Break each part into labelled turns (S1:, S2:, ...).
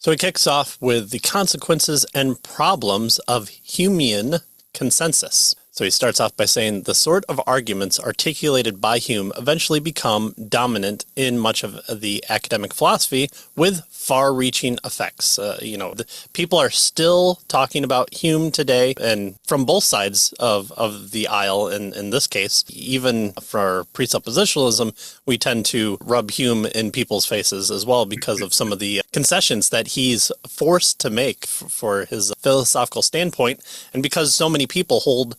S1: So he kicks off with the consequences and problems of Humean consensus. So he starts off by saying the sort of arguments articulated by Hume eventually become dominant in much of the academic philosophy with far-reaching effects. People are still talking about Hume today, and from both sides of the aisle in this case. Even for presuppositionalism, we tend to rub Hume in people's faces as well because of some of the concessions that he's forced to make for his philosophical standpoint, and because so many people hold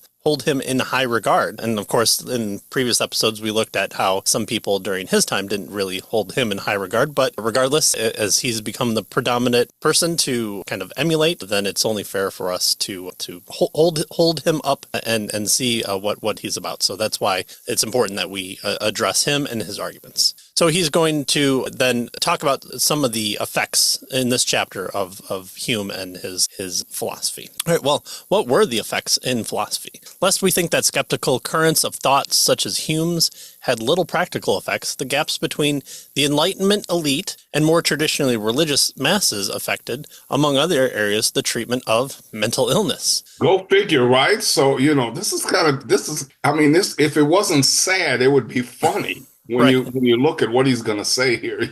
S1: him in high regard. And of course, in previous episodes, we looked at how some people during his time didn't really hold him in high regard. But regardless, as he's become the predominant person to kind of emulate, then it's only fair for us to hold him up and see what he's about. So that's why it's important that we address him and his arguments. So he's going to then talk about some of the effects in this chapter of Hume and his philosophy. All right, well, what were the effects in philosophy? Lest we think that skeptical currents of thoughts such as Hume's had little practical effects, the gaps between the Enlightenment elite and more traditionally religious masses affected, among other areas, the treatment of mental illness.
S2: Go figure, right? So, this if it wasn't sad, it would be funny. When you look at what he's going to say here,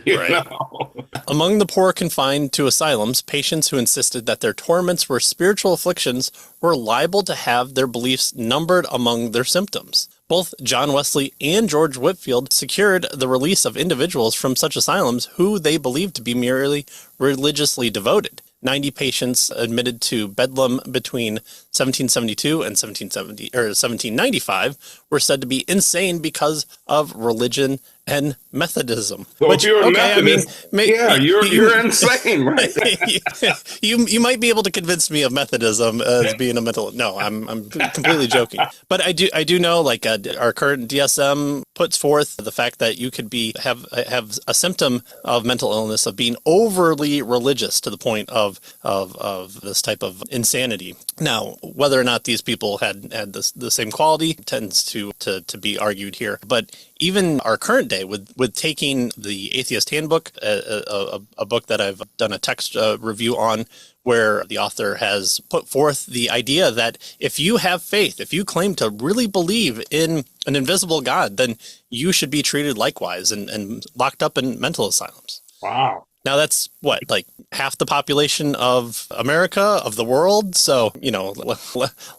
S1: Among the poor confined to asylums, patients who insisted that their torments were spiritual afflictions were liable to have their beliefs numbered among their symptoms. Both John Wesley and George Whitefield secured the release of individuals from such asylums who they believed to be merely religiously devoted. 90 patients admitted to Bedlam between 1772 and 1795 were said to be insane because of religion and Methodism.
S2: So if you're a Methodist, you're insane, right?
S1: you might be able to convince me of Methodism as being a mental. No, I'm completely joking. But I do know, like our current DSM puts forth the fact that you could have a symptom of mental illness of being overly religious to the point of this type of insanity. Now, whether or not these people had the same quality tends to be argued here, but even our current day with taking the Atheist Handbook, a book that I've done a text review on, where the author has put forth the idea that if you have faith, if you claim to really believe in an invisible God, then you should be treated likewise and locked up in mental asylums.
S2: Wow.
S1: Now that's like half the population of America, of the world. So,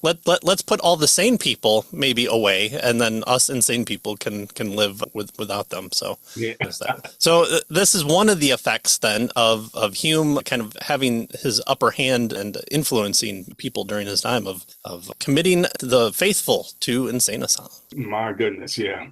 S1: let's put all the sane people maybe away, and then us insane people can live without them. So, there's that. So this is one of the effects then of Hume kind of having his upper hand and influencing people during his time of committing the faithful to insane asylum.
S2: My goodness, yeah.